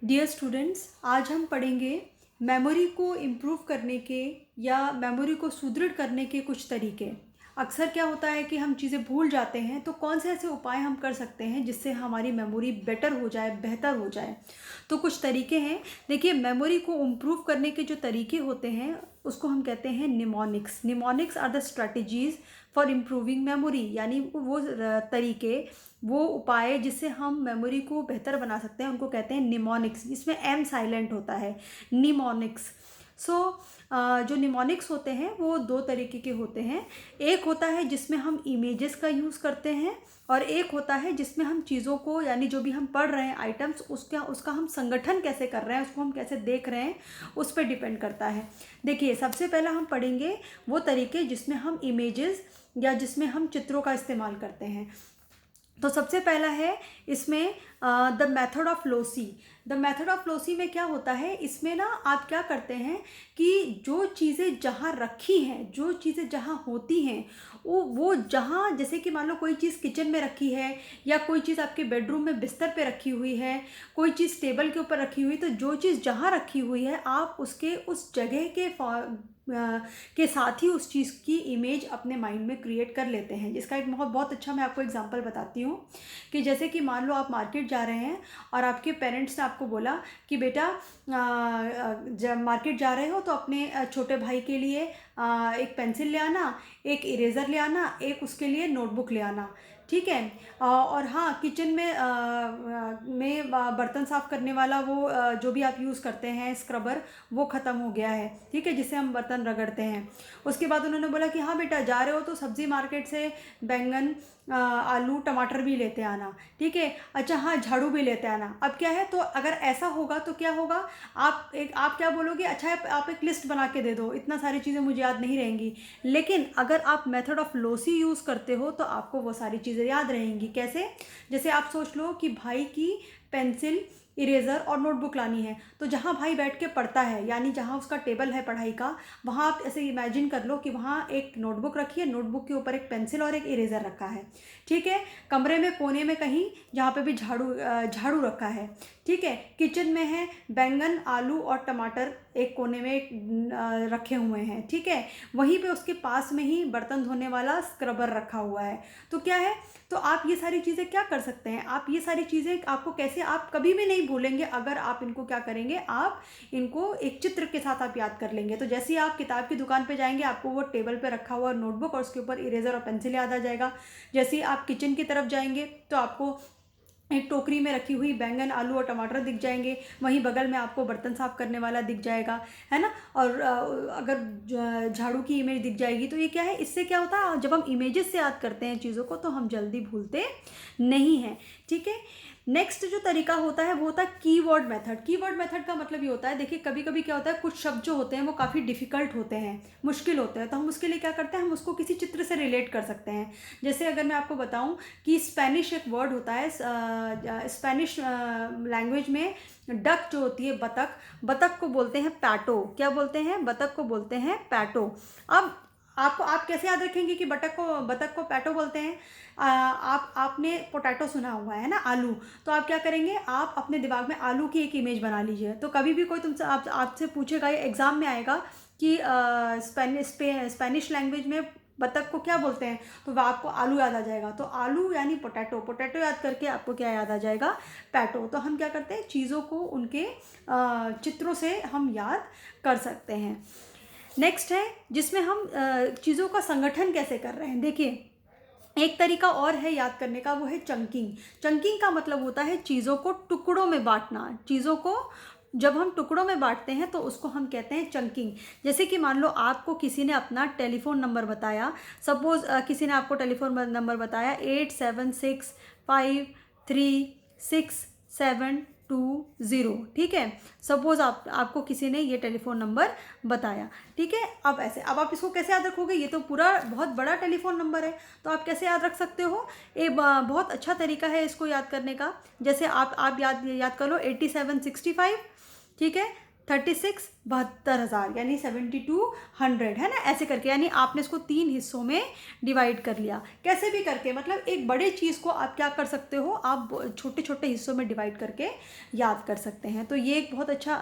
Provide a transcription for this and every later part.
Dear students, आज हम पढ़ेंगे मेमोरी को इम्प्रूव करने के या मेमोरी को सुदृढ़ करने के कुछ तरीके। अक्सर क्या होता है कि हम चीज़ें भूल जाते हैं, तो कौन से ऐसे उपाय हम कर सकते हैं जिससे हमारी मेमोरी बेटर हो जाए, बेहतर हो जाए। तो कुछ तरीके हैं। देखिए, मेमोरी को इम्प्रूव करने के जो तरीके होते हैं उसको हम कहते हैं mnemonics. Mnemonics are the strategies for improving memory, यानी वो तरीके, वो उपाय जिससे हम मेमोरी को बेहतर बना सकते हैं उनको कहते हैं निमोनिक्स, जिसमें एम साइलेंट होता है, निमोनिक्स। सो जो निमोनिक्स होते हैं वो दो तरीके के होते हैं। एक होता है जिसमें हम इमेजेस का यूज़ करते हैं, और एक होता है जिसमें हम चीज़ों को, यानी जो भी हम पढ़ रहे हैं आइटम्स, उसका उसका हम संगठन कैसे कर रहे हैं, उसको हम कैसे देख रहे हैं, उस पर डिपेंड करता है। देखिए, सबसे पहला हम पढ़ेंगे वो तरीके जिसमें हम इमेजेस या जिसमें हम चित्रों का इस्तेमाल करते हैं। तो सबसे पहला है इसमें the method of lossy. The method of lossy में क्या होता है, इसमें ना आप क्या करते हैं कि जो चीज़ें जहाँ रखी हैं, जो चीज़ें जहाँ होती हैं, वो जहाँ, जैसे कि मान लो कोई चीज़ किचन में रखी है, या कोई चीज़ आपके बेडरूम में बिस्तर पे रखी हुई है, कोई चीज़ टेबल के ऊपर रखी हुई, तो जो चीज़ जहाँ रखी हुई है आप उसके उस जगह के साथ ही उस चीज़ की इमेज अपने माइंड में क्रिएट कर लेते हैं। जिसका एक बहुत अच्छा मैं आपको एग्जांपल बताती हूँ कि जैसे कि मान लो आप मार्केट जा रहे हैं और आपके पेरेंट्स ने आपको बोला कि बेटा, जब मार्केट जा रहे हो तो अपने छोटे भाई के लिए एक पेंसिल ले आना, एक इरेज़र ले आना, एक उसके लिए नोटबुक ले आना, ठीक है। और हाँ, किचन में बर्तन साफ़ करने वाला वो जो भी आप यूज़ करते हैं स्क्रबर, वो ख़त्म हो गया है, ठीक है, जिससे हम बर्तन रगड़ते हैं। उसके बाद उन्होंने बोला कि हाँ बेटा, जा रहे हो तो सब्ज़ी मार्केट से बैंगन, आलू, टमाटर भी लेते आना, ठीक है। अच्छा हाँ, झाड़ू भी लेते आना। अब क्या है, तो अगर ऐसा होगा तो क्या होगा, आप क्या बोलोगे, अच्छा आप एक लिस्ट बना के दे दो, इतना सारी चीज़ें मुझे याद नहीं रहेंगी। लेकिन अगर आप मेथड ऑफ लोसी यूज़ करते हो तो आपको वो सारी चीज़ें याद रहेंगी। कैसे? जैसे आप सोच लो कि भाई की पेंसिल, इरेज़र और नोटबुक लानी है, तो जहाँ भाई बैठ के पढ़ता है, यानी जहाँ उसका टेबल है पढ़ाई का, वहाँ आप ऐसे इमेजिन कर लो कि वहाँ एक नोटबुक रखी है, नोटबुक के ऊपर एक पेंसिल और एक इरेज़र रखा है, ठीक है। कमरे में कोने में कहीं जहाँ पे भी झाड़ू रखा है, ठीक है। किचन में है बैंगन, आलू और टमाटर एक कोने में रखे हुए हैं, ठीक है। वहीं पे उसके पास में ही बर्तन धोने वाला स्क्रबर रखा हुआ है। तो क्या है, तो आप ये सारी चीज़ें क्या कर सकते हैं, आप ये सारी चीज़ें आपको कैसे, आप कभी भी नहीं भूलेंगे अगर आप इनको क्या करेंगे, आप इनको एक चित्र के साथ आप याद कर लेंगे। तो जैसे ही आप किताब की दुकान पे जाएंगे, आपको वो टेबल पे रखा हुआ नोटबुक और उसके ऊपर इरेज़र और पेंसिल याद आ जाएगा। जैसे ही आप किचन की तरफ जाएंगे तो आपको एक टोकरी में रखी हुई बैंगन, आलू और टमाटर दिख जाएंगे, वहीं बगल में आपको बर्तन साफ करने वाला दिख जाएगा, है ना। और अगर झाड़ू की इमेज दिख जाएगी, तो ये क्या है, इससे क्या होता है, जब हम इमेजेस से याद करते हैं चीज़ों को तो हम जल्दी भूलते नहीं हैं, ठीक है। नेक्स्ट जो तरीका होता है वो होता है कीवर्ड मेथड। कीवर्ड मेथड का मतलब ये होता है, देखिए कभी कभी क्या होता है, कुछ शब्द जो होते हैं वो काफ़ी डिफ़िकल्ट होते हैं, मुश्किल होते हैं, तो हम उसके लिए क्या करते हैं, हम उसको किसी चित्र से रिलेट कर सकते हैं। जैसे अगर मैं आपको बताऊं कि स्पेनिश एक वर्ड होता है, स्पेनिश लैंग्वेज में डक जो होती है, बतख, बतख को बोलते हैं पैटो। क्या बोलते हैं, बतख को बोलते हैं पैटो। अब आप कैसे याद रखेंगे कि बतख को पैटो बोलते हैं। आपने पोटैटो सुना हुआ है ना, आलू, तो आप क्या करेंगे, आप अपने दिमाग में आलू की एक इमेज बना लीजिए। तो कभी भी कोई तुमसे आपसे पूछेगा, ये एग्जाम में आएगा कि स्पेनिश लैंग्वेज में बतख को क्या बोलते हैं, तो वह आपको आलू याद आ जाएगा। तो आलू यानी पोटैटो, पोटैटो याद करके आपको क्या याद आ जाएगा, पैटो। तो हम क्या करते हैं, चीज़ों को उनके चित्रों से हम याद कर सकते हैं। नेक्स्ट है जिसमें हम चीज़ों का संगठन कैसे कर रहे हैं। देखिए, एक तरीका और है याद करने का, वो है चंकिंग। चंकिंग का मतलब होता है चीज़ों को टुकड़ों में बांटना। चीज़ों को जब हम टुकड़ों में बांटते हैं तो उसको हम कहते हैं चंकिंग। जैसे कि मान लो आपको किसी ने अपना टेलीफोन नंबर बताया, सपोज किसी ने आपको टेलीफोन नंबर बताया 8765366720, ठीक है। सपोज आपको किसी ने ये टेलीफोन नंबर बताया, ठीक है। अब आप इसको कैसे याद रखोगे, ये तो पूरा बहुत बड़ा टेलीफोन नंबर है, तो आप कैसे याद रख सकते हो। बहुत अच्छा तरीका है इसको याद करने का। जैसे आप याद कर लो 8765, ठीक है, 36 72,000 यानी 7200 है ना, ऐसे करके, यानी आपने इसको 3 हिस्सों में डिवाइड कर लिया। कैसे भी करके, मतलब एक बड़े चीज़ को आप क्या कर सकते हो, आप छोटे छोटे हिस्सों में डिवाइड करके याद कर सकते हैं। तो ये एक बहुत अच्छा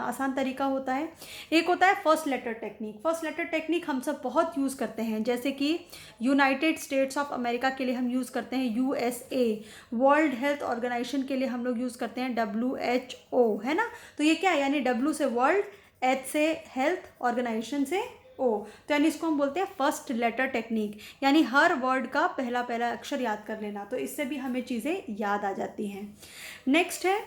आसान तरीका होता है। एक होता है first letter technique. First letter technique हम सब बहुत यूज़ करते हैं, जैसे कि यूनाइटेड स्टेट्स ऑफ अमेरिका के लिए हम यूज़ करते हैं USA, वर्ल्ड हेल्थ ऑर्गेनाइजेशन के लिए हम लोग यूज़ करते हैं WHO, है ना। तो ये क्या है, यानी W से वर्ल्ड, H से हेल्थ, ऑर्गेनाइजेशन से O, तो यानी इसको हम बोलते हैं फर्स्ट लेटर टेक्निक, यानी हर वर्ड का पहला पहला अक्षर याद कर लेना। तो इससे भी हमें चीज़ें याद आ जाती हैं। नेक्स्ट है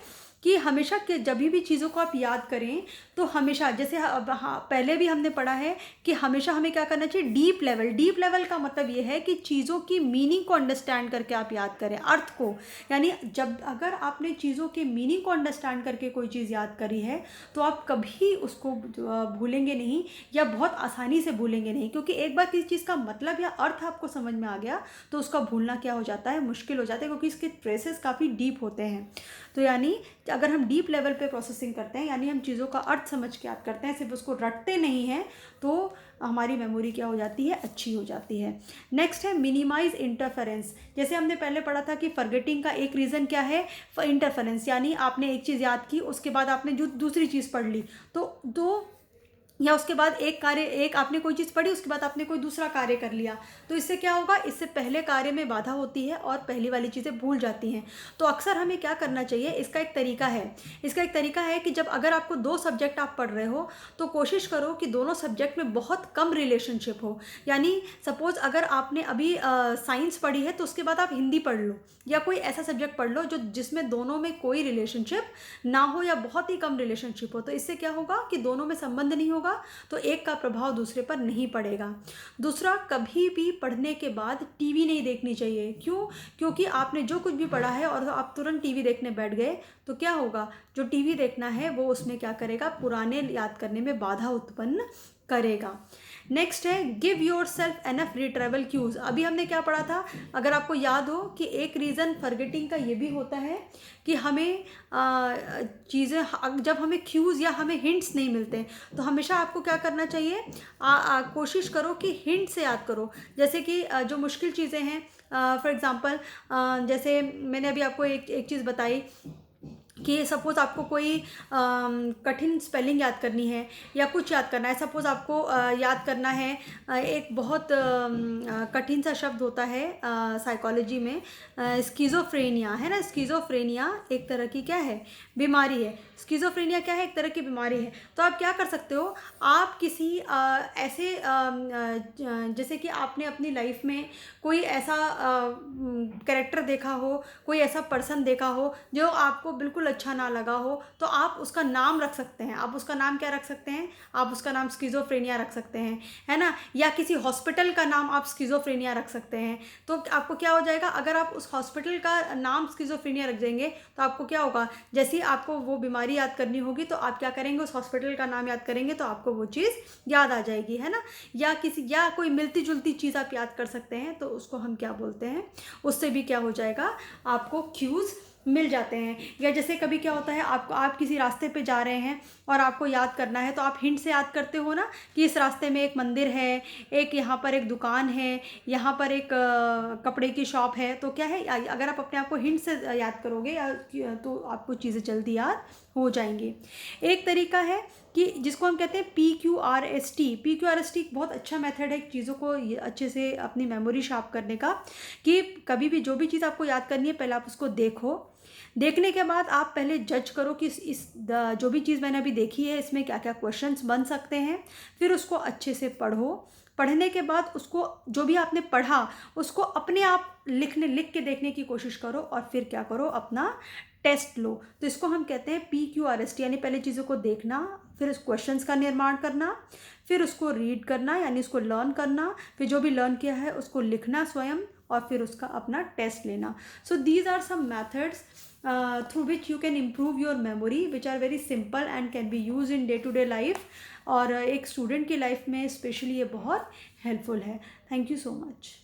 कि हमेशा के जब भी चीज़ों को आप याद करें तो हमेशा, जैसे पहले भी हमने पढ़ा है कि हमेशा हमें क्या करना चाहिए, डीप लेवल। डीप लेवल का मतलब ये है कि चीज़ों की मीनिंग को अंडरस्टैंड करके आप याद करें, अर्थ को। यानी जब अगर आपने चीज़ों के मीनिंग को अंडरस्टैंड करके कोई चीज़ याद करी है तो आप कभी उसको भूलेंगे नहीं, या बहुत आसानी से भूलेंगे नहीं, क्योंकि एक बार किसी चीज़ का मतलब या अर्थ आपको समझ में आ गया तो उसका भूलना क्या हो जाता है, मुश्किल हो जाता है, क्योंकि इसके ट्रेसेस काफ़ी डीप होते हैं। तो यानी अगर हम डीप लेवल पे प्रोसेसिंग करते हैं, यानी हम चीज़ों का अर्थ समझ के याद करते हैं, सिर्फ उसको रटते नहीं हैं, तो हमारी मेमोरी क्या हो जाती है, अच्छी हो जाती है। नेक्स्ट है मिनिमाइज इंटरफेरेंस। जैसे हमने पहले पढ़ा था कि फॉरगेटिंग का एक रीज़न क्या है, इंटरफेरेंस, यानी आपने एक चीज़ याद की, उसके बाद आपने जो दूसरी चीज़ पढ़ ली, तो या उसके बाद एक आपने कोई चीज़ पढ़ी, उसके बाद आपने कोई दूसरा कार्य कर लिया, तो इससे क्या होगा, इससे पहले कार्य में बाधा होती है और पहली वाली चीज़ें भूल जाती हैं। तो अक्सर हमें क्या करना चाहिए, इसका एक तरीका है कि जब अगर आपको 2 सब्जेक्ट आप पढ़ रहे हो तो कोशिश करो कि दोनों सब्जेक्ट में बहुत कम रिलेशनशिप हो। यानी सपोज़ अगर आपने अभी साइंस पढ़ी है तो उसके बाद आप हिंदी पढ़ लो, या कोई ऐसा सब्जेक्ट पढ़ लो जिसमें दोनों में कोई रिलेशनशिप ना हो या बहुत ही कम रिलेशनशिप हो। तो इससे क्या होगा कि दोनों में संबंध नहीं होगा, तो एक का प्रभाव दूसरे पर नहीं पड़ेगा। दूसरा, कभी भी पढ़ने के बाद टीवी नहीं देखनी चाहिए। क्यों? क्योंकि आपने जो कुछ भी पढ़ा है और आप तुरंत टीवी देखने बैठ गए तो क्या होगा, जो टीवी देखना है वो उसमें क्या करेगा, पुराने याद करने में बाधा उत्पन्न करेगा। नेक्स्ट है give yourself enough retrieval cues. अभी हमने क्या पढ़ा था, अगर आपको याद हो कि एक रीज़न फॉरगेटिंग का ये भी होता है कि हमें चीज़ें, जब हमें क्यूज़ या हमें हिंट्स नहीं मिलते तो हमेशा आपको क्या करना चाहिए, कोशिश करो कि हिंट से याद करो। जैसे कि जो मुश्किल चीज़ें हैं, फॉर एग्ज़ाम्पल जैसे मैंने अभी आपको एक चीज़ बताई कि सपोज़ आपको कोई कठिन स्पेलिंग याद करनी है या कुछ याद करना है। सपोज़ आपको याद करना है, एक बहुत कठिन सा शब्द होता है साइकोलॉजी में, स्किज़ोफ्रेनिया, है ना। स्किज़ोफ्रेनिया एक तरह की क्या है, बीमारी है। स्किज़ोफ्रेनिया क्या है, एक तरह की बीमारी है। तो आप क्या कर सकते हो, आप किसी ऐसे जैसे कि आपने अपनी लाइफ में कोई ऐसा कैरेक्टर देखा हो, कोई ऐसा पर्सन देखा हो जो आपको बिल्कुल अच्छा ना लगा हो, तो आप उसका नाम रख सकते हैं। आप उसका नाम क्या रख सकते हैं, आप उसका नाम स्किज़ोफ्रेनिया रख सकते हैं, है ना। या किसी हॉस्पिटल का नाम आप स्किज़ोफ्रेनिया रख सकते हैं। तो आपको क्या हो जाएगा, अगर आप उस हॉस्पिटल का नाम स्किज़ोफ्रेनिया रख देंगे तो आपको क्या होगा, जैसे ही आपको वो बीमारी याद करनी होगी तो आप क्या करेंगे, उस हॉस्पिटल का नाम याद करेंगे तो आपको वो चीज़ याद आ जाएगी, है ना। या कोई मिलती जुलती चीज़ आप याद कर सकते हैं, तो उसको हम क्या बोलते हैं, उससे भी क्या हो जाएगा, आपको क्यूज़ मिल जाते हैं। या जैसे कभी क्या होता है, आप किसी रास्ते पे जा रहे हैं और आपको याद करना है तो आप हिंट से याद करते हो ना, कि इस रास्ते में एक मंदिर है, एक यहाँ पर एक दुकान है, यहाँ पर एक कपड़े की शॉप है। तो क्या है, अगर आप अपने आप को हिंट से याद करोगे तो आपको चीज़ें जल्दी याद हो जाएंगी। एक तरीका है कि जिसको हम कहते हैं PQRST। PQRST एक बहुत अच्छा मेथड है चीज़ों को अच्छे से अपनी मेमोरी शार्प करने का, कि कभी भी जो भी चीज़ आपको याद करनी है पहले आप उसको देखो, देखने के बाद आप पहले जज करो कि जो भी चीज़ मैंने अभी देखी है इसमें क्या क्या क्वेश्चंस बन सकते हैं, फिर उसको अच्छे से पढ़ो। पढ़ने के बाद उसको, जो भी आपने पढ़ा उसको अपने आप लिख के देखने की कोशिश करो, और फिर क्या करो, अपना टेस्ट लो। तो इसको हम कहते हैं PQRST, यानी पहले चीज़ों को देखना, फिर उस क्वेश्चंस का निर्माण करना, फिर उसको रीड करना यानी उसको लर्न करना, फिर जो भी लर्न किया है उसको लिखना स्वयं, और फिर उसका अपना टेस्ट लेना। So these are some methods through which you can improve your memory, which are very simple and can be used in day to day life, और एक स्टूडेंट की लाइफ में स्पेशली ये बहुत हेल्पफुल है। Thank you so much.